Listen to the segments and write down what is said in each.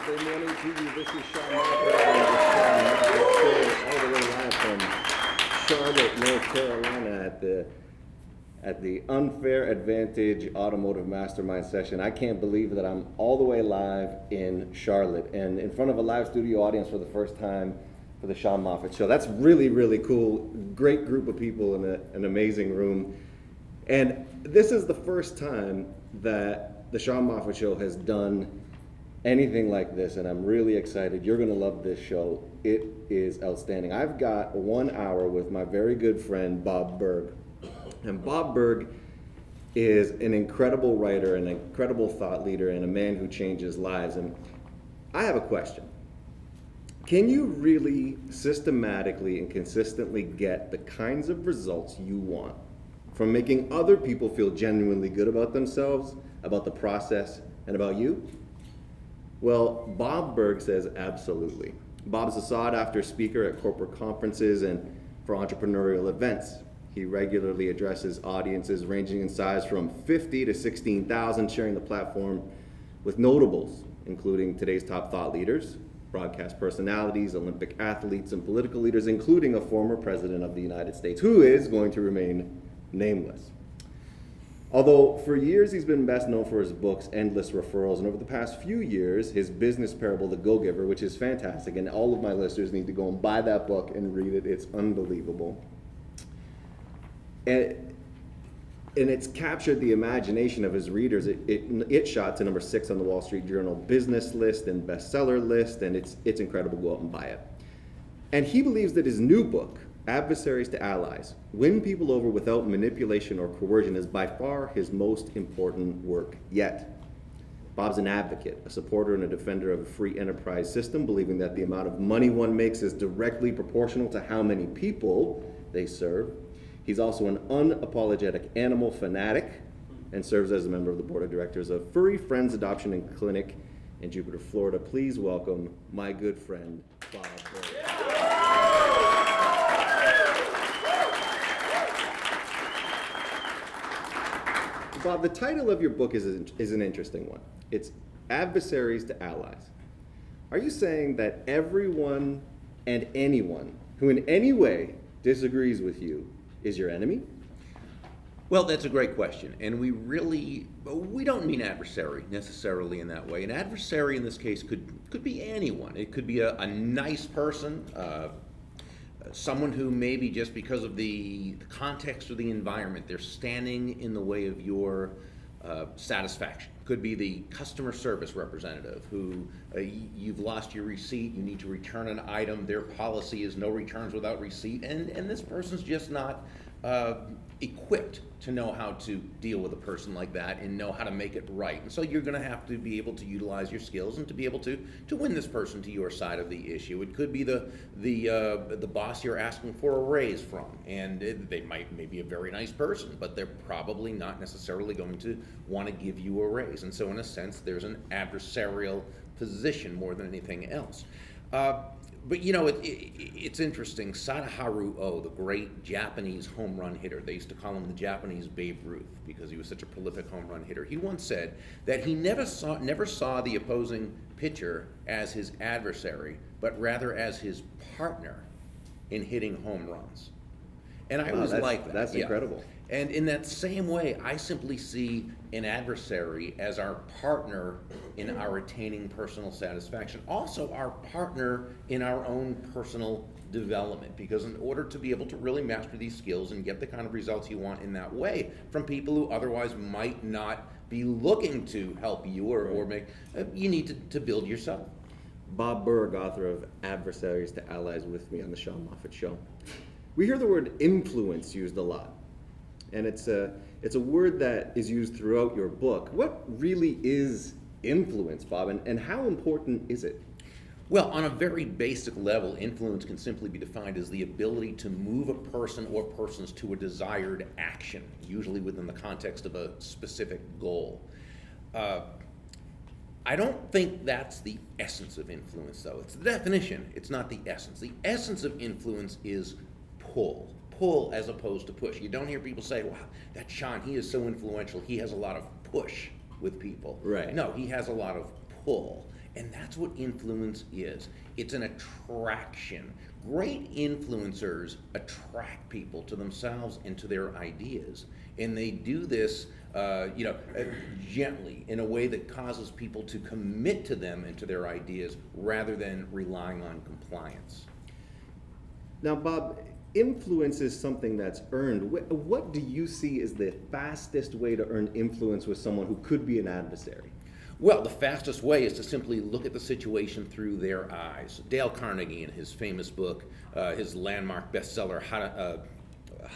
Thursday morning to you. This is Sean Moffett all the way live from Charlotte, North Carolina at the Unfair Advantage Automotive Mastermind session. I can't believe that I'm all the way live in Charlotte and in front of a live studio audience for the first time for the Sean Moffett Show. That's really, really cool. Great group of people in an amazing room. And this is the first time that the Sean Moffett Show has done anything like this, and I'm really excited. You're going to love this show. It is outstanding. I've got 1 hour with my very good friend, Bob Burg. And Bob Burg is an incredible writer, an incredible thought leader, and a man who changes lives. And I have a question. Can you really systematically and consistently get the kinds of results you want from making other people feel genuinely good about themselves, about the process, and about you? Well, Bob Burg says absolutely. Bob's a sought-after speaker at corporate conferences and for entrepreneurial events. He regularly addresses audiences ranging in size from 50 to 16,000, sharing the platform with notables, including today's top thought leaders, broadcast personalities, Olympic athletes, and political leaders, including a former president of the United States, who is going to remain nameless. Although for years he's been best known for his books, Endless Referrals, and over the past few years, his business parable, The Go-Giver, which is fantastic, and all of my listeners need to go and buy that book and read it. It's unbelievable. And it's captured the imagination of his readers. It shot to number 6 on the Wall Street Journal business list and bestseller list, and it's incredible. Go out and buy it. And he believes that his new book, Adversaries to Allies, Win People Over Without Manipulation or Coercion, is by far his most important work yet. Bob's an advocate, a supporter and a defender of a free enterprise system, believing that the amount of money one makes is directly proportional to how many people they serve. He's also an unapologetic animal fanatic and serves as a member of the board of directors of Furry Friends Adoption and Clinic in Jupiter, Florida. Please welcome my good friend, Bob Burg. Bob, the title of your book is an interesting one. It's Adversaries to Allies. Are you saying that everyone and anyone who in any way disagrees with you is your enemy? Well, that's a great question, and we don't mean adversary necessarily in that way. An adversary in this case could be anyone. It could be a nice person, someone who maybe just because of the context or the environment, they're standing in the way of your satisfaction. Could be the customer service representative who you've lost your receipt, you need to return an item, their policy is no returns without receipt, and this person's just not equipped to know how to deal with a person like that and know how to make it right. And so you're going to have to be able to utilize your skills and to be able to win this person to your side of the issue. It could be the boss you're asking for a raise from, and they may be a very nice person, but they're probably not necessarily going to want to give you a raise. And so in a sense, there's an adversarial position more than anything else. But you know, it's interesting. Sadaharu Oh, the great Japanese home run hitter, they used to call him the Japanese Babe Ruth because he was such a prolific home run hitter. He once said that he never saw the opposing pitcher as his adversary, but rather as his partner in hitting home runs. And I always like that. That's incredible. And in that same way, I simply see an adversary as our partner in our attaining personal satisfaction. Also our partner in our own personal development. Because in order to be able to really master these skills and get the kind of results you want in that way from people who otherwise might not be looking to help you or make, you need to build yourself. Bob Burg, author of Adversaries to Allies, with me on the Sean Moffett Show. We hear the word influence used a lot. And it's a word that is used throughout your book. What really is influence, Bob, and how important is it? Well, on a very basic level, influence can simply be defined as the ability to move a person or persons to a desired action, usually within the context of a specific goal. I don't think that's the essence of influence, though. It's the definition, it's not the essence. The essence of influence is pull as opposed to push. You don't hear people say, wow, that Sean, he is so influential, he has a lot of push with people. Right. No, he has a lot of pull. And that's what influence is. It's an attraction. Great influencers attract people to themselves and to their ideas. And they do this gently, in a way that causes people to commit to them and to their ideas rather than relying on compliance. Now, Bob, influence is something that's earned. What do you see as the fastest way to earn influence with someone who could be an adversary? Well, the fastest way is to simply look at the situation through their eyes. Dale Carnegie, in his famous book, his landmark bestseller, How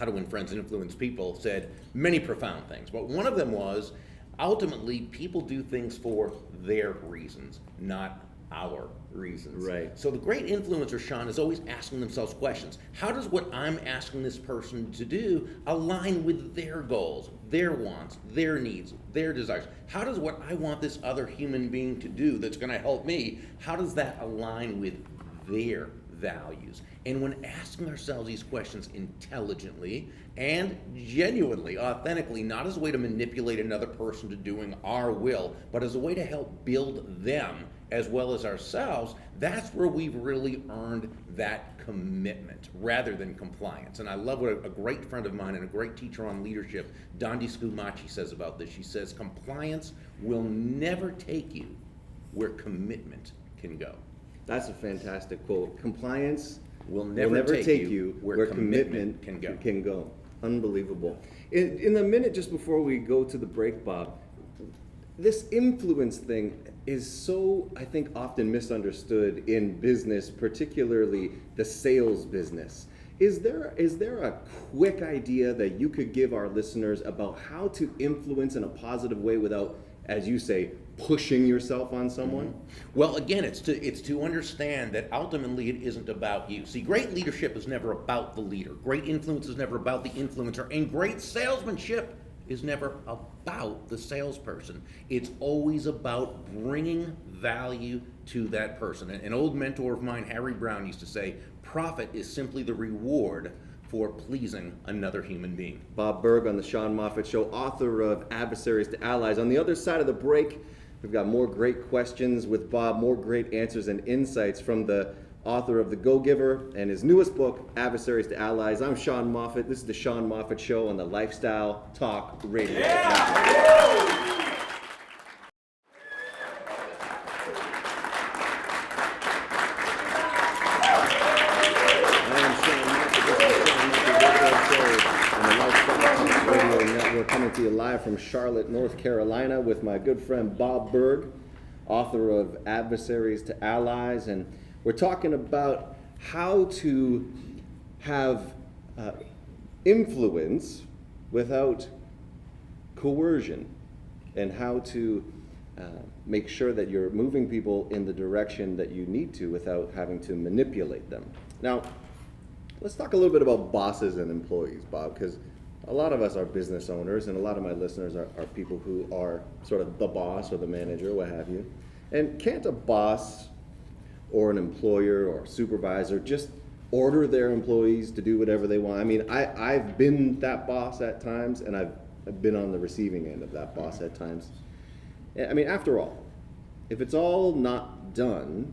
to Win Friends and Influence People, said many profound things. But one of them was, ultimately, people do things for their reasons, not our reasons. Right. So the great influencer, Sean, is always asking themselves questions. How does what I'm asking this person to do align with their goals, their wants, their needs, their desires? How does what I want this other human being to do that's going to help me, how does that align with their values? And when asking ourselves these questions intelligently and genuinely, authentically, not as a way to manipulate another person to doing our will, but as a way to help build them as well as ourselves, that's where we've really earned that commitment rather than compliance. And I love what a great friend of mine and a great teacher on leadership, Dondi Scumaci, says about this. She says, compliance will never take you where commitment can go. That's a fantastic quote. Compliance will never take you where commitment can go. Unbelievable. In the minute just before we go to the break, Bob, this influence thing is so, I think, often misunderstood in business, particularly the sales business. Is there a quick idea that you could give our listeners about how to influence in a positive way without, as you say, pushing yourself on someone? Mm-hmm. Well, again, it's to understand that ultimately it isn't about you. See, great leadership is never about the leader. Great influence is never about the influencer. And great salesmanship is never about the salesperson. It's always about bringing value to that person. An old mentor of mine, Harry Brown, used to say, profit is simply the reward for pleasing another human being. Bob Burg on the Sean Moffett Show, author of Adversaries to Allies. On the other side of the break, we've got more great questions with Bob, more great answers and insights from the author of The Go-Giver and his newest book, Adversaries to Allies. I'm Sean Moffett. This is the Sean Moffett Show on the Lifestyle Talk Radio. Yeah. We're coming to you live from Charlotte, North Carolina with my good friend Bob Burg, author of Adversaries to Allies, and we're talking about how to have influence without coercion and how to make sure that you're moving people in the direction that you need to without having to manipulate them. Now, let's talk a little bit about bosses and employees, Bob, because a lot of us are business owners, and a lot of my listeners are people who are sort of the boss or the manager, what have you. And can't a boss or an employer or supervisor just order their employees to do whatever they want? I mean, I've been that boss at times, and I've been on the receiving end of that boss at times. I mean, after all, if it's not done,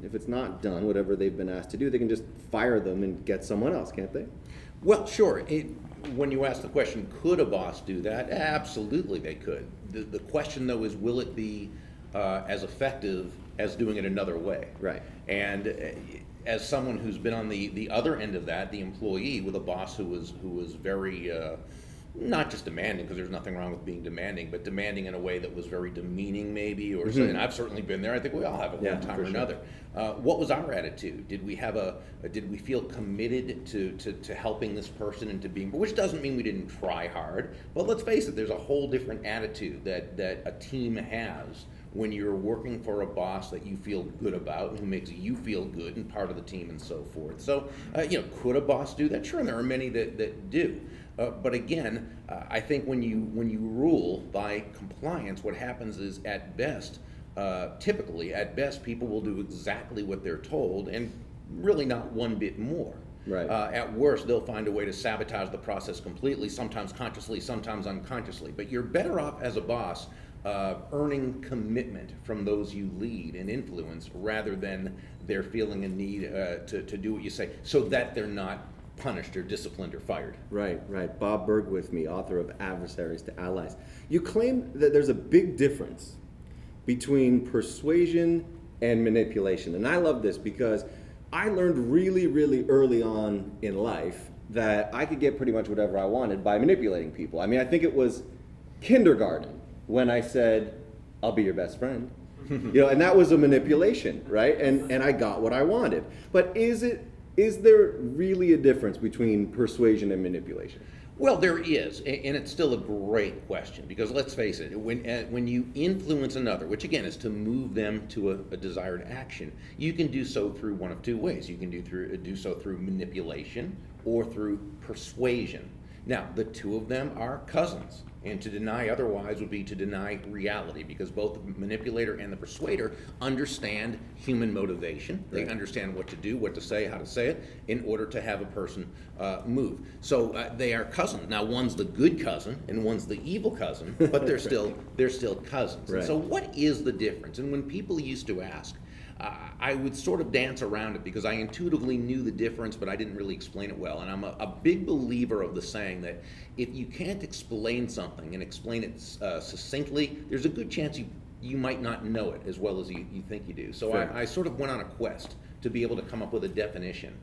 whatever they've been asked to do, they can just fire them and get someone else, can't they? Well, sure. When you ask the question, could a boss do that? Absolutely they could. The question, though, is will it be as effective as doing it another way? Right. And as someone who's been on the other end of that, the employee with a boss who was very not just demanding, because there's nothing wrong with being demanding, but demanding in a way that was very demeaning, maybe, or something. I've certainly been there. I think we all have at one time or another. What was our attitude? Did we feel committed to helping this person and to being, which doesn't mean we didn't try hard, but let's face it, there's a whole different attitude that a team has when you're working for a boss that you feel good about and who makes you feel good and part of the team and so forth. So, could a boss do that? Sure, and there are many that do. But again, I think when you rule by compliance, what happens is typically at best, people will do exactly what they're told and really not one bit more. Right. At worst, they'll find a way to sabotage the process completely, sometimes consciously, sometimes unconsciously. But you're better off as a boss earning commitment from those you lead and influence, rather than they're feeling a need to do what you say, so that they're not punished or disciplined or fired. Right, right. Bob Burg with me, author of Adversaries to Allies. You claim that there's a big difference between persuasion and manipulation. And I love this because I learned really, really early on in life that I could get pretty much whatever I wanted by manipulating people. I mean, I think it was kindergarten when I said, I'll be your best friend. And that was a manipulation, right? And I got what I wanted. But is there really a difference between persuasion and manipulation? Well, there is, and it's still a great question, because let's face it, when you influence another, which again is to move them to a desired action, you can do so through one of two ways. You can do so through manipulation or through persuasion. Now, the two of them are cousins, and to deny otherwise would be to deny reality, because both the manipulator and the persuader understand human motivation. They understand what to do, what to say, how to say it, in order to have a person move. So they are cousins. Now, one's the good cousin and one's the evil cousin, but they're still cousins. Right. And so what is the difference? And when people used to ask, I would sort of dance around it because I intuitively knew the difference, but I didn't really explain it well. And I'm a big believer of the saying that if you can't explain something and explain it succinctly, there's a good chance you might not know it as well as you think you do. So I sort of went on a quest to be able to come up with a definition.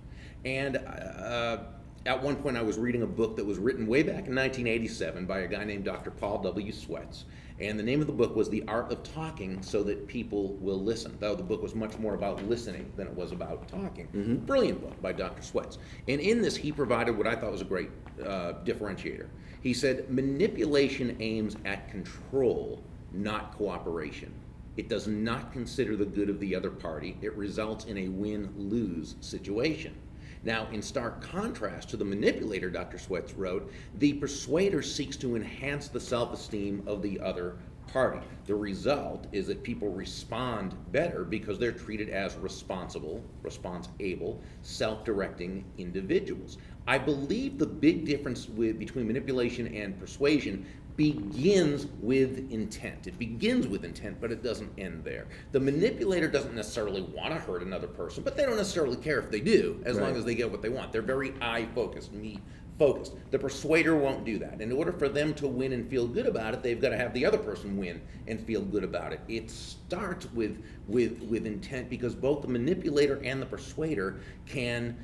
And at one point I was reading a book that was written way back in 1987 by a guy named Dr. Paul W. Sweats. And the name of the book was The Art of Talking So That People Will Listen, though the book was much more about listening than it was about talking. Mm-hmm. Brilliant book by Dr. Sweats. And in this, he provided what I thought was a great differentiator. He said, manipulation aims at control, not cooperation. It does not consider the good of the other party. It results in a win-lose situation. Now, in stark contrast to the manipulator, Dr. Sweats wrote, the persuader seeks to enhance the self-esteem of the other party. The result is that people respond better because they're treated as responsible, response-able, self-directing individuals. I believe the big difference between manipulation and persuasion begins with intent. It begins with intent, but it doesn't end there. The manipulator doesn't necessarily want to hurt another person, but they don't necessarily care if they do, as long as they get what they want. They're very I-focused, me-focused. The persuader won't do that. In order for them to win and feel good about it, they've got to have the other person win and feel good about it. It starts with intent, because both the manipulator and the persuader can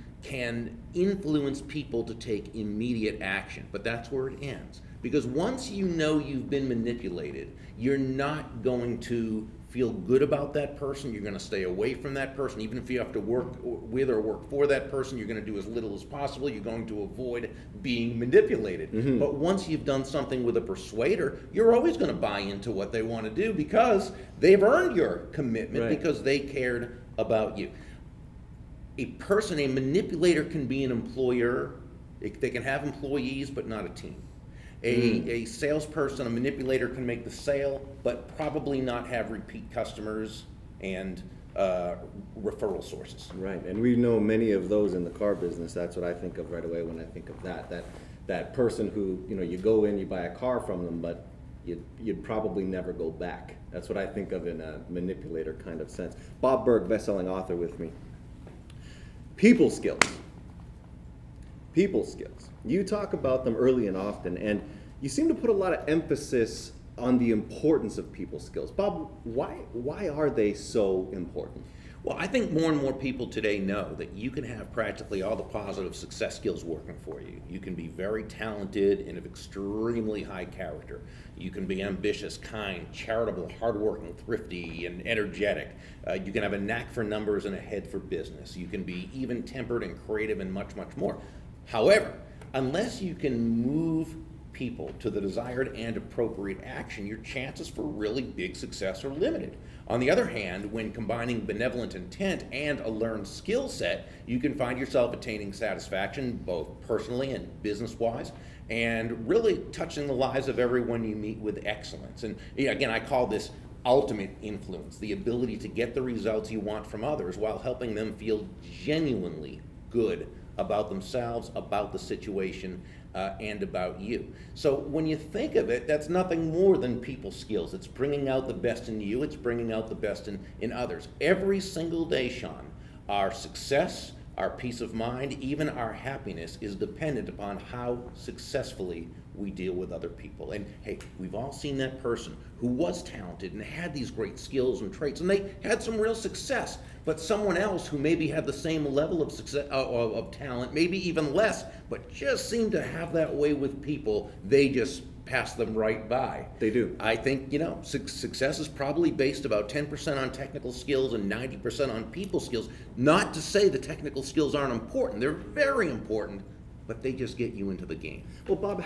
influence people to take immediate action, but that's where it ends. Because once you know you've been manipulated, you're not going to feel good about that person. You're going to stay away from that person. Even if you have to work with or work for that person, you're going to do as little as possible. You're going to avoid being manipulated. Mm-hmm. But once you've done something with a persuader, you're always going to buy into what they want to do because they've earned your commitment, because they cared about you. A manipulator can be an employer. They can have employees, but not a team. A salesperson, a manipulator, can make the sale, but probably not have repeat customers and referral sources. Right, and we know many of those in the car business. That's what I think of right away when I think of that person who, you go in, you buy a car from them, but you'd probably never go back. That's what I think of in a manipulator kind of sense. Bob Burg, best-selling author with me. People skills. People skills. You talk about them early and often, and you seem to put a lot of emphasis on the importance of people skills. Bob, why are they so important? Well, I think more and more people today know that you can have practically all the positive success skills working for you. You can be very talented and of extremely high character. You can be ambitious, kind, charitable, hardworking, thrifty, and energetic. You can have a knack for numbers and a head for business. You can be even-tempered and creative and much, much more. However, unless you can move people to the desired and appropriate action, your chances for really big success are limited. On the other hand, when combining benevolent intent and a learned skill set, you can find yourself attaining satisfaction both personally and business-wise, and really touching the lives of everyone you meet with excellence. And again, I call this ultimate influence, the ability to get the results you want from others while helping them feel genuinely good about themselves, about the situation, and about you. So when you think of it, that's nothing more than people skills. It's bringing out the best in you, it's bringing out the best in others. Every single day, Sean, our success, our peace of mind, even our happiness is dependent upon how successfully we deal with other people. And hey, we've all seen that person who was talented and had these great skills and traits, and they had some real success. But someone else who maybe had the same level of success, of talent, maybe even less, but just seemed to have that way with people, they just pass them right by. They do. I think, success is probably based about 10% on technical skills and 90% on people skills. Not to say the technical skills aren't important. They're very important, but they just get you into the game. Well, Bob,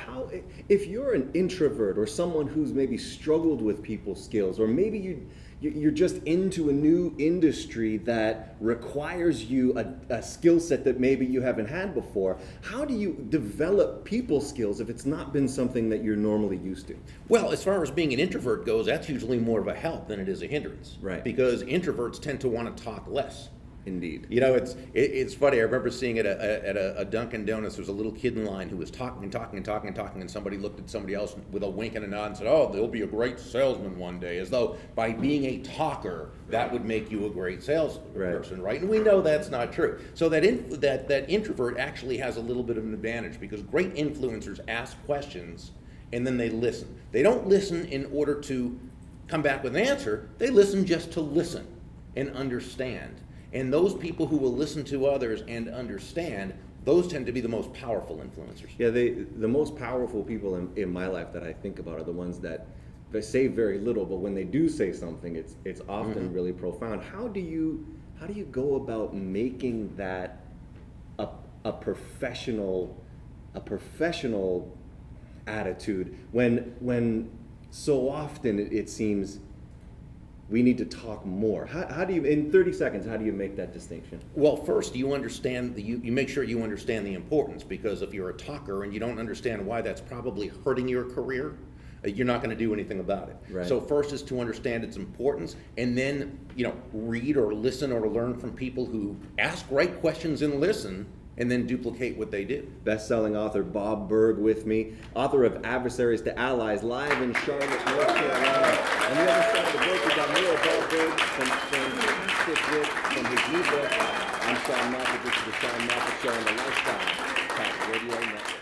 if you're an introvert or someone who's maybe struggled with people skills, or maybe you're just into a new industry that requires you a skill set that maybe you haven't had before, how do you develop people skills if it's not been something that you're normally used to? Well, as far as being an introvert goes, that's usually more of a help than it is a hindrance. Right. Because introverts tend to want to talk less. Indeed. It's funny. I remember seeing at a Dunkin' Donuts, there was a little kid in line who was talking and talking and talking and talking, and somebody looked at somebody else with a wink and a nod and said, "Oh, they'll be a great salesman one day," as though by being a talker, that would make you a great salesperson, right? And we know that's not true. So that introvert actually has a little bit of an advantage, because great influencers ask questions and then they listen. They don't listen in order to come back with an answer. They listen just to listen and understand. And those people who will listen to others and understand, those tend to be the most powerful influencers. Yeah, the most powerful people in my life that I think about are the ones that they say very little, but when they do say something, it's often really profound. How do you go about making that a professional attitude when so often it seems we need to talk more? How do you, in 30 seconds, how do you make that distinction? Well, first, you understand, you make sure you understand the importance, because if you're a talker and you don't understand why that's probably hurting your career, you're not going to do anything about it. Right. So first is to understand its importance, and then, read or listen or learn from people who ask right questions and listen, and then duplicate what they do. Best-selling author Bob Burg with me, author of Adversaries to Allies, live in Charlotte, North Carolina. On the other side of the book, we got more Bob Burg, some fantastic work from his new book. I'm Sean Moffett. This is the Sean Moffett Show on the Lifestyle Tact Radio Network.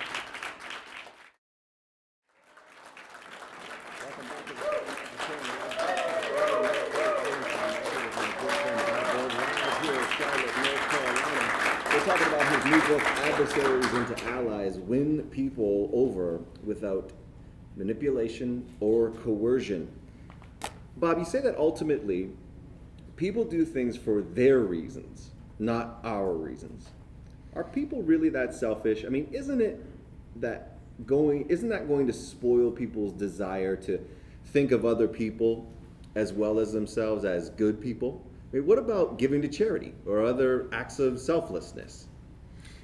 Welcome back to the here in Charlotte, North Carolina. We're talking about his new book, Adversaries into Allies, Win People Over Without Manipulation or Coercion. Bob, you say that ultimately people do things for their reasons, not our reasons. Are people really that selfish? I mean, isn't that going to spoil people's desire to think of other people as well as themselves as good people? I mean, what about giving to charity or other acts of selflessness?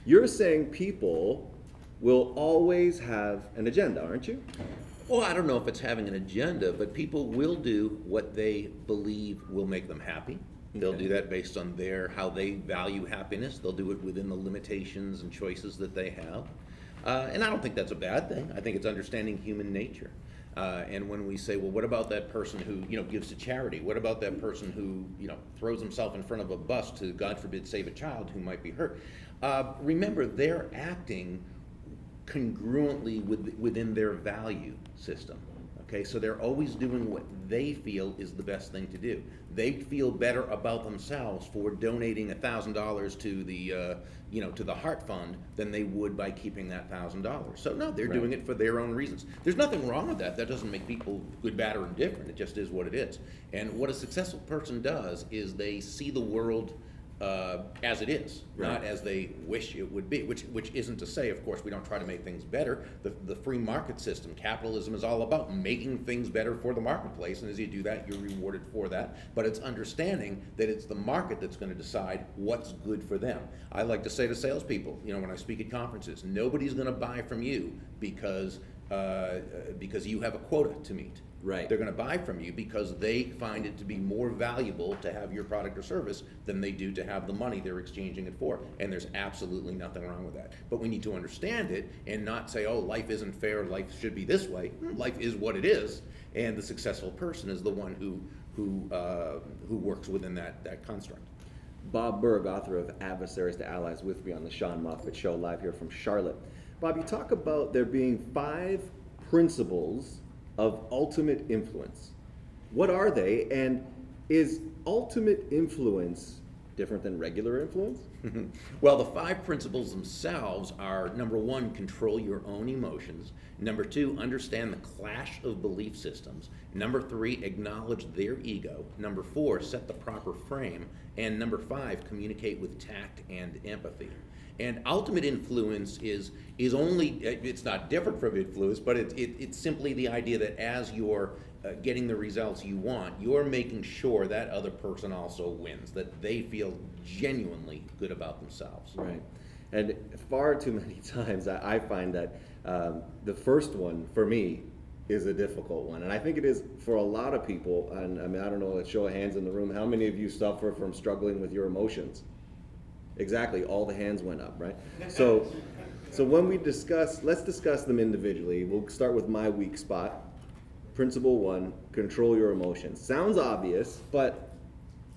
You're saying people will always have an agenda, aren't you? Well, I don't know if it's having an agenda, but people will do what they believe will make them happy. They'll do that based on how they value happiness. They'll do it within the limitations and choices that they have. And I don't think that's a bad thing. I think it's understanding human nature. And when we say, well, what about that person who, gives to charity? What about that person who, throws himself in front of a bus to, God forbid, save a child who might be hurt? Remember, they're acting congruently within their value system. Okay, so they're always doing what they feel is the best thing to do. They feel better about themselves for donating $1,000 to the to the Heart Fund than they would by keeping that $1,000. So no, they're doing it for their own reasons. There's nothing wrong with that. That doesn't make people good, bad, or indifferent. It just is what it is. And what a successful person does is they see the world as it is, not as they wish it would be, which isn't to say, of course, we don't try to make things better. The free market system, capitalism, is all about making things better for the marketplace, and as you do that, you're rewarded for that. But it's understanding that it's the market that's going to decide what's good for them. I like to say to salespeople, when I speak at conferences, nobody's going to buy from you because because you have a quota to meet. Right. They're going to buy from you because they find it to be more valuable to have your product or service than they do to have the money they're exchanging it for. And there's absolutely nothing wrong with that. But we need to understand it and not say, oh, life isn't fair, life should be this way. Life is what it is. And the successful person is the one who works within that construct. Bob Burg, author of Adversaries to Allies, with me on the Sean Moffett Show, live here from Charlotte. Bob, you talk about there being 5 principles of ultimate influence. What are they, and is ultimate influence different than regular influence? Well, the 5 principles themselves are: number 1, control your own emotions; number 2, understand the clash of belief systems; number 3, acknowledge their ego; number 4, set the proper frame; and number 5, communicate with tact and empathy. And ultimate influence is only, it's not different from influence, but it's simply the idea that as you're getting the results you want, you're making sure that other person also wins, that they feel genuinely good about themselves. Right. And far too many times I find that the first one, for me, is a difficult one. And I think it is for a lot of people. And I mean, I don't know, let's show of hands in the room, how many of you suffer from struggling with your emotions? Exactly, all the hands went up, right? So when we discuss, let's discuss them individually. We'll start with my weak spot. Principle 1, control your emotions. Sounds obvious, but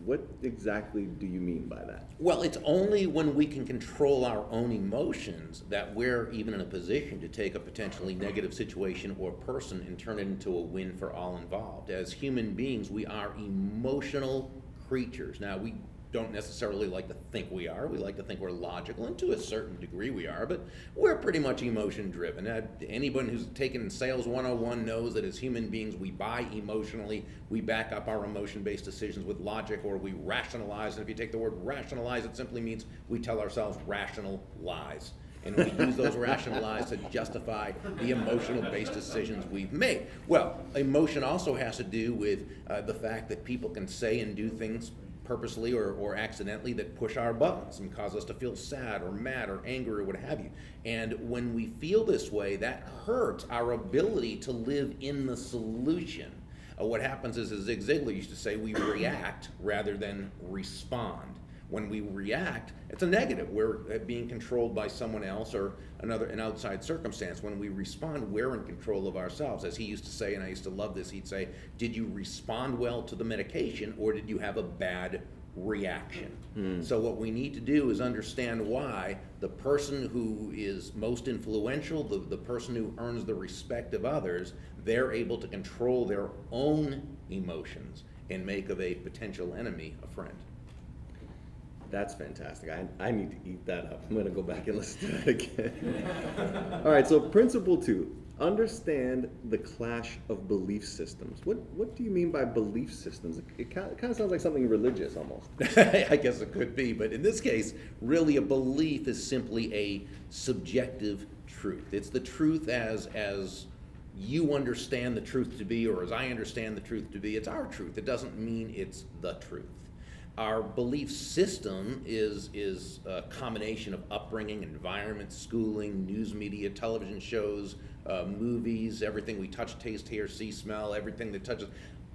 what exactly do you mean by that? Well, it's only when we can control our own emotions that we're even in a position to take a potentially negative situation or person and turn it into a win for all involved. As human beings, we are emotional creatures. Now, we don't necessarily like to think we are. We like to think we're logical, and to a certain degree we are, but we're pretty much emotion driven. Anyone who's taken Sales 101 knows that as human beings we buy emotionally, we back up our emotion-based decisions with logic, or we rationalize. And if you take the word rationalize, it simply means we tell ourselves rational lies. And we use those rational lies to justify the emotional-based decisions we've made. Well, emotion also has to do with the fact that people can say and do things purposely or accidentally that push our buttons and cause us to feel sad or mad or angry or what have you. And when we feel this way, that hurts our ability to live in the solution. What happens is, as Zig Ziglar used to say, we react rather than respond. When we react, it's a negative. We're being controlled by someone else or an outside circumstance. When we respond, we're in control of ourselves. As he used to say, and I used to love this, he'd say, did you respond well to the medication, or did you have a bad reaction? So what we need to do is understand why the person who is most influential, the person who earns the respect of others, they're able to control their own emotions and make of a potential enemy a friend. That's fantastic. I need to eat that up. I'm going to go back and listen to that again. All right, so principle 2, understand the clash of belief systems. What do you mean by belief systems? It kind of sounds like something religious almost. I guess it could be, but in this case, really a belief is simply a subjective truth. It's the truth as you understand the truth to be, or as I understand the truth to be. It's our truth. It doesn't mean it's the truth. Our belief system is a combination of upbringing, environment, schooling, news media, television shows, movies, everything we touch, taste, hear, see, smell, everything that touches.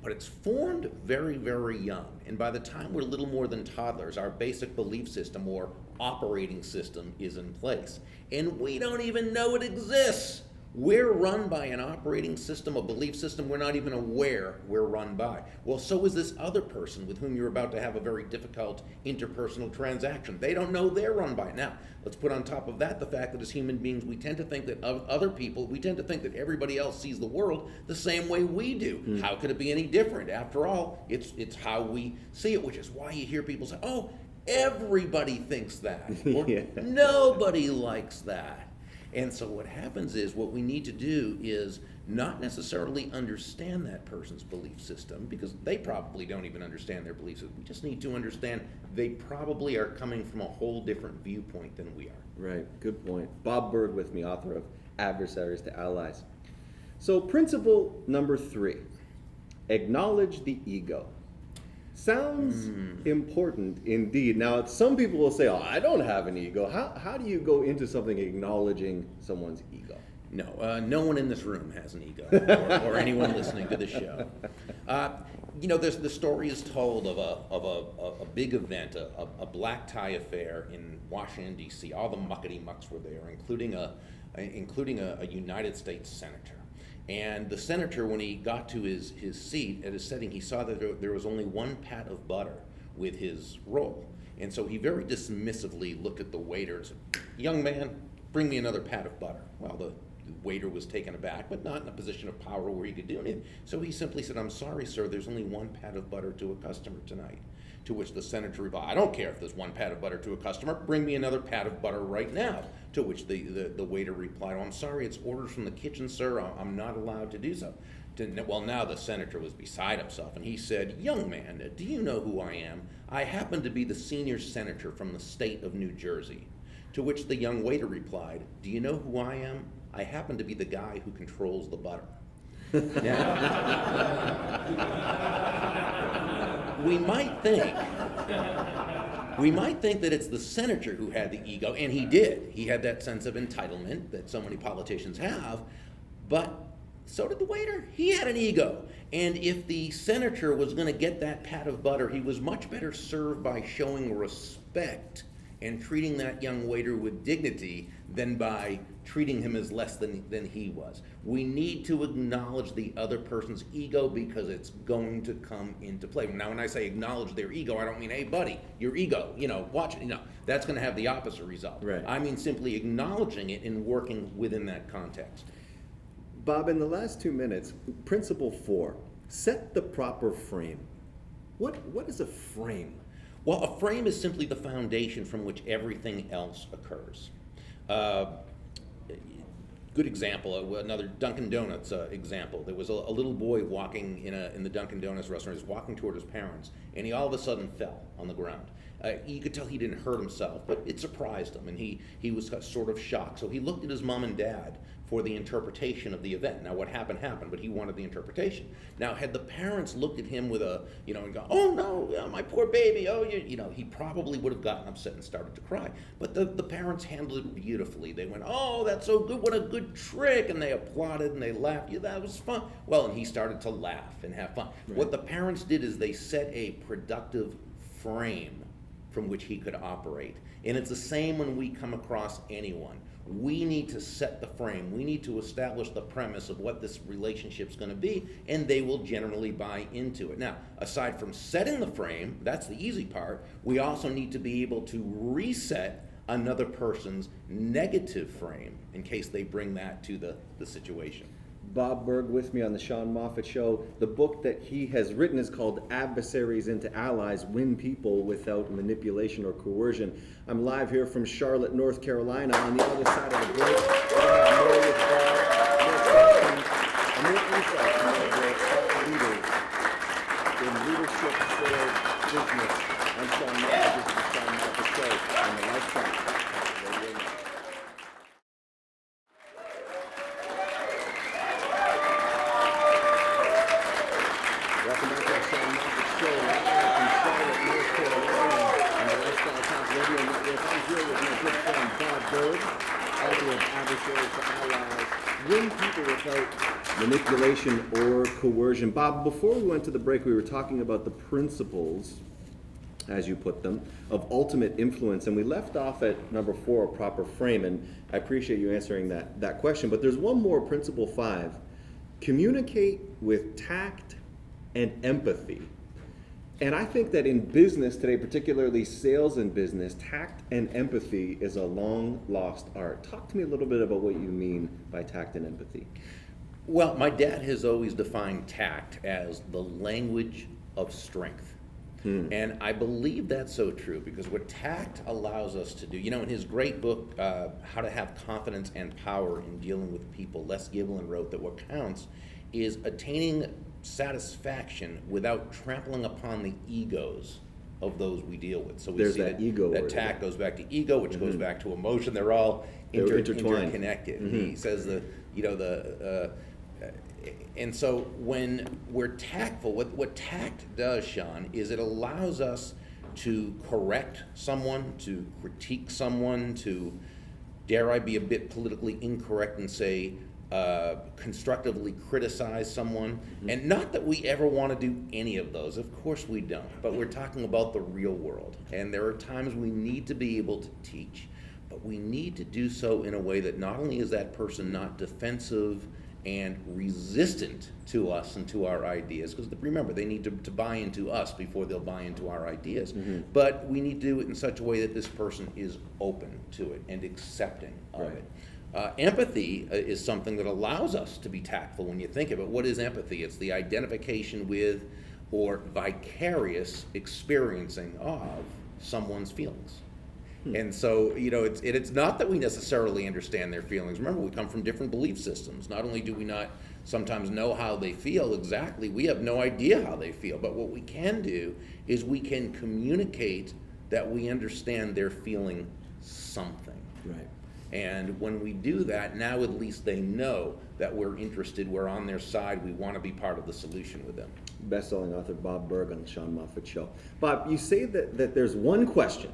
But it's formed very, very young. And by the time we're little more than toddlers, our basic belief system or operating system is in place. And we don't even know it exists. We're run by an operating system, a belief system we're not even aware we're run by. Well, so is this other person with whom you're about to have a very difficult interpersonal transaction. They don't know they're run by it. Now, let's put on top of that the fact that as human beings, we tend to think that of other people, we tend to think that everybody else sees the world the same way we do. How could it be any different? After all, it's how we see it, which is why you hear people say, oh, everybody thinks that, or nobody likes that. And so what happens is, what we need to do is not necessarily understand that person's belief system, because they probably don't even understand their belief system. We just need to understand they probably are coming from a whole different viewpoint than we are. Right, good point. Bob Burg with me, author of Adversaries to Allies. So principle number 3, acknowledge the ego. Sounds important indeed. Now, some people will say, oh, I don't have an ego. How do you go into something acknowledging someone's ego? No, no one in this room has an ego, or anyone listening to the show. The story is told of a big event, a black tie affair in Washington, D.C. All the muckety-mucks were there, including a United States senator. And the senator, when he got to his seat, at his setting, he saw that there was only one pat of butter with his roll. And so he very dismissively looked at the waiter and said, "Young man, bring me another pat of butter." Well, the waiter was taken aback, but not in a position of power where he could do anything. So he simply said, "I'm sorry, sir, there's only one pat of butter to a customer tonight." To which the senator replied, "I don't care if there's one pat of butter to a customer, bring me another pat of butter right now." To which the waiter replied, "Oh, I'm sorry, it's orders from the kitchen, sir, I'm not allowed to do so." Well, now the senator was beside himself, and he said, "Young man, do you know who I am? I happen to be the senior senator from the state of New Jersey." To which the young waiter replied, "Do you know who I am? I happen to be the guy who controls the butter." Now, we might think that it's the senator who had the ego, and he did. He had that sense of entitlement that so many politicians have, but so did the waiter. He had an ego. And if the senator was going to get that pat of butter, he was much better served by showing respect and treating that young waiter with dignity than by treating him as less than he was. We need to acknowledge the other person's ego because it's going to come into play. Now, when I say acknowledge their ego, I don't mean, "Hey, buddy, your ego, watch it." That's going to have the opposite result. Right. I mean simply acknowledging it and working within that context. Bob, in the last 2 minutes, principle 4, set the proper frame. What is a frame? Well, a frame is simply the foundation from which everything else occurs. Good example, another Dunkin' Donuts example. There was a little boy walking in the Dunkin' Donuts restaurant. He was walking toward his parents, and he all of a sudden fell on the ground. You could tell he didn't hurt himself, but it surprised him, and he was sort of shocked. So he looked at his mom and dad for the interpretation of the event. Now, what happened, but he wanted the interpretation. Now, had the parents looked at him with and go, "Oh no, my poor baby, oh, he probably would have gotten upset and started to cry. But the parents handled it beautifully. They went, "Oh, that's so good, what a good trick," and they applauded and they laughed. "Yeah, that was fun." Well, and he started to laugh and have fun. Right. What the parents did is they set a productive frame from which he could operate. And it's the same when we come across anyone. We need to set the frame. We need to establish the premise of what this relationship's going to be, and they will generally buy into it. Now, aside from setting the frame, that's the easy part, we also need to be able to reset another person's negative frame in case they bring that to the situation. Bob Burg with me on the Sean Moffett Show. The book that he has written is called Adversaries into Allies, Win People Without Manipulation or Coercion. I'm live here from Charlotte, North Carolina. On the other side of the break, we're going to have more with Bob, more questions, and more insight from our thought leaders in leadership, sales, business. I'm Sean Moffett. This is the Sean Moffett Show on the Lifetime Radio Network. Welcome back to the Sean Moffett Show, live from Charlotte, North Carolina, on the Lifestyle Talk Radio Network. I'm here with my good friend Bob Burg, author of Adversaries to Allies, Win People Without Manipulation or Coercion. Bob, before we went to the break, we were talking about the principles, as you put them, of ultimate influence, and we left off at number 4, a proper frame, and I appreciate you answering that question, but there's one more, principle 5, communicate with tact and empathy. And I think that in business today, particularly sales and business, tact and empathy is a long lost art. Talk to me a little bit about what you mean by tact and empathy. Well, my dad has always defined tact as the language of strength. And I believe that's so true because what tact allows us to do, in his great book, How to Have Confidence and Power in Dealing with People, Les Giblin wrote that what counts is attaining satisfaction without trampling upon the egos of those we deal with. So we There's see that ego that word, tact goes back to ego, which goes back to emotion. They're all intertwined, interconnected. He says and so when we're tactful, what tact does, Sean, is it allows us to correct someone, to critique someone, to dare I be a bit politically incorrect and say, constructively criticize someone. And not that we ever want to do any of those, of course we don't, but we're talking about the real world. And there are times we need to be able to teach, but we need to do so in a way that not only is that person not defensive and resistant to us and to our ideas, because remember, they need to buy into us before they'll buy into our ideas, but we need to do it in such a way that this person is open to it and accepting of it. Empathy is something that allows us to be tactful when you think of it. What is empathy? It's the identification with or vicarious experiencing of someone's feelings. And so, it's not that we necessarily understand their feelings. Remember, we come from different belief systems. Not only do we not sometimes know how they feel exactly, we have no idea how they feel. But what we can do is we can communicate that we understand they're feeling something. Right. And when we do that, now at least they know that we're interested, we're on their side, we want to be part of the solution with them. Best-selling author Bob Burg on the Sean Moffett Show. Bob, you say that there's one question,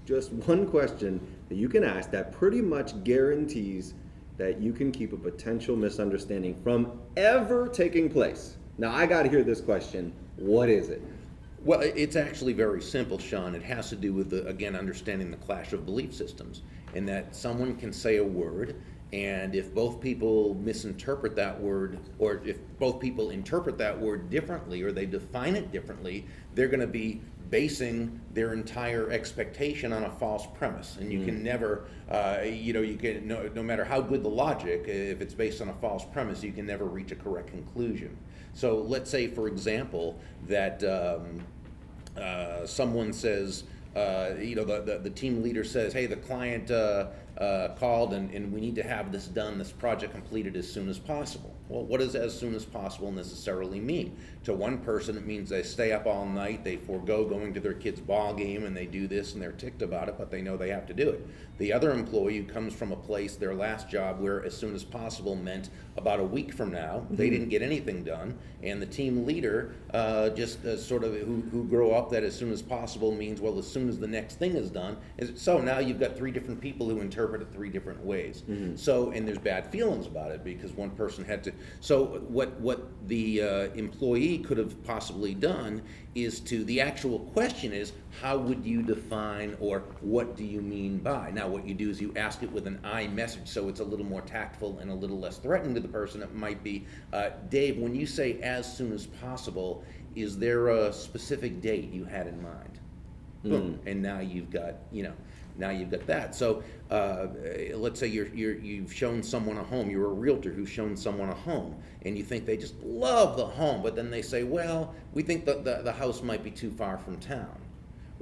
just one question that you can ask that pretty much guarantees that you can keep a potential misunderstanding from ever taking place. Now, I got to hear this question. What is it? Well, it's actually very simple, Sean. It has to do with, again, understanding the clash of belief systems, in that someone can say a word, and if both people misinterpret that word, or if both people interpret that word differently, or they define it differently, they're going to be basing their entire expectation on a false premise. And you can never, no matter how good the logic, if it's based on a false premise, you can never reach a correct conclusion. So let's say, for example, that someone says, the team leader says, hey, the client called and we need to have this done, this project completed as soon as possible. Well, what does as soon as possible necessarily mean? To one person, it means they stay up all night, they forego going to their kid's ball game, and they do this and they're ticked about it, but they know they have to do it. The other employee who comes from a place, their last job, where as soon as possible meant about a week from now, they didn't get anything done, and the team leader who grew up that as soon as possible means, well, as soon as the next thing is done. So now you've got three different people who interpret it three different ways. So, and there's bad feelings about it because one person had to. So what the employee could have possibly done is the actual question is, how would you define, or what do you mean by? Now what you do is you ask it with an I message, so it's a little more tactful and a little less threatening to the person. It might be, Dave, when you say as soon as possible, is there a specific date you had in mind? Boom, and now you've got, now you've got that. So let's say you've shown someone a home, you're a realtor who's shown someone a home, and you think they just love the home, but then they say, well, we think that the house might be too far from town.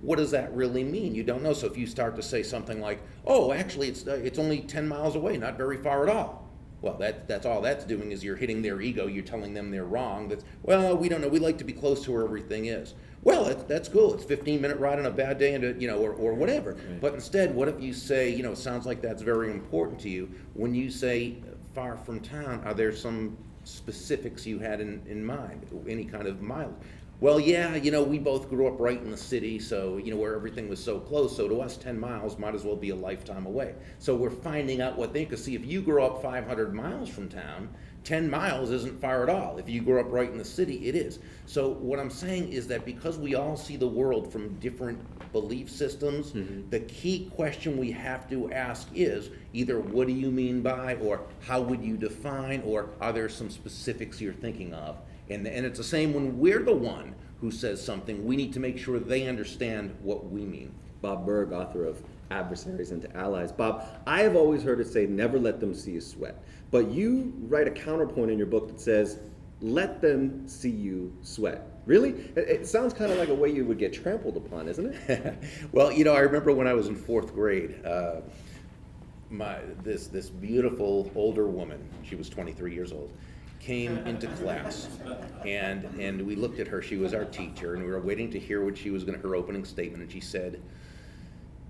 What does that really mean? You don't know. So if you start to say something like, oh, actually it's only 10 miles away, not very far at all. Well, that's all that's doing is you're hitting their ego, you're telling them they're wrong. That's, well, we don't know, we like to be close to where everything is. Well, that's cool, it's a 15-minute ride on a bad day, and or whatever. Right. But instead, what if you say, it sounds like that's very important to you. When you say far from town, are there some specifics you had in mind, any kind of mileage? Well, yeah, we both grew up right in the city, so, where everything was so close, so to us, 10 miles might as well be a lifetime away. So we're finding out what they, because see, if you grow up 500 miles from town, 10 miles isn't far at all. If you grow up right in the city, it is. So what I'm saying is that because we all see the world from different belief systems, the key question we have to ask is either what do you mean by, or how would you define, or are there some specifics you're thinking of? And it's the same when we're the one who says something, we need to make sure they understand what we mean. Bob Burg, author of Adversaries into Allies. Bob, I have always heard it say, never let them see you sweat. But you write a counterpoint in your book that says, let them see you sweat. Really? It sounds kind of like a way you would get trampled upon, isn't it? Well, I remember when I was in 4th grade, this beautiful older woman, she was 23 years old, came into class, and we looked at her. She was our teacher, and we were waiting to hear what she was going to, her opening statement, and she said,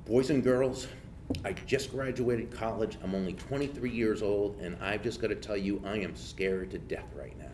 boys and girls, I just graduated college, I'm only 23 years old, and I've just got to tell you, I am scared to death right now.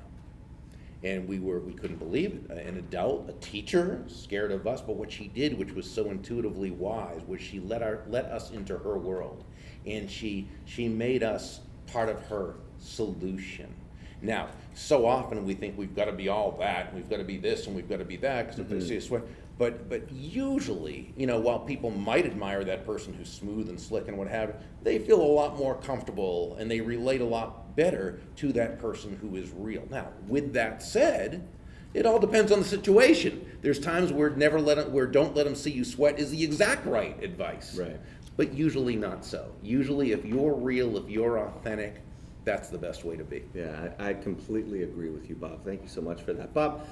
And we couldn't believe it. An adult, a teacher, scared of us, but what she did, which was so intuitively wise, was she let us into her world. and she made us part of her solution. Now, so often we think we've got to be all that, we've got to be this, and we've got to be that, because if they see us sweat. But usually, you know, while people might admire that person who's smooth and slick and what have you, they feel a lot more comfortable and they relate a lot better to that person who is real. Now, with that said, it all depends on the situation. There's times where don't let them see you sweat is the exact right advice. Right. But usually not so. Usually if you're real, if you're authentic, that's the best way to be. Yeah, I completely agree with you, Bob. Thank you so much for that. Bob,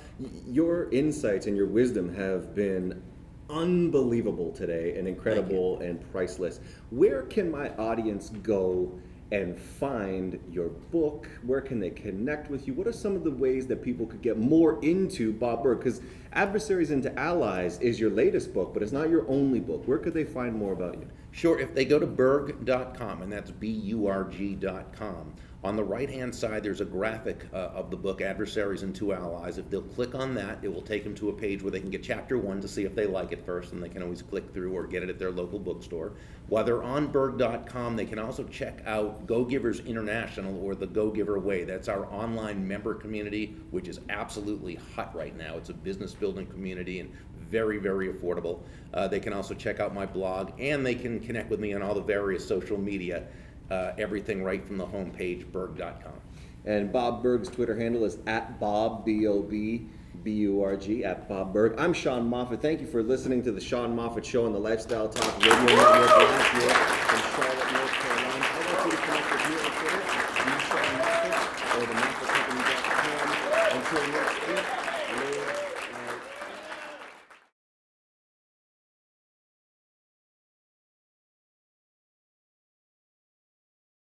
your insights and your wisdom have been unbelievable today and incredible and priceless. Where can my audience go and find your book? Where can they connect with you? What are some of the ways that people could get more into Bob Burg? Because Adversaries into Allies is your latest book, but it's not your only book. Where could they find more about you? Sure, if they go to burg.com, and that's burg.com, on the right-hand side there's a graphic of the book, Adversaries into Allies. If they'll click on that, it will take them to a page where they can get chapter 1 to see if they like it first, and they can always click through or get it at their local bookstore. While they're on burg.com, they can also check out Go Givers International, or the Go Giver Way. That's our online member community, which is absolutely hot right now. It's a business building community and very, very affordable. They can also check out my blog, and they can connect with me on all the various social media, everything right from the homepage, burg.com. And Bob Burg's Twitter handle is @Bob, B-O-B-B-U-R-G, @Bob Burg. I'm Sean Moffett. Thank you for listening to the Sean Moffett Show on the Lifestyle Talk Radio Network live here from Charlotte, North Carolina. I'd like you to connect with me on Twitter, @Sean Moffett, or the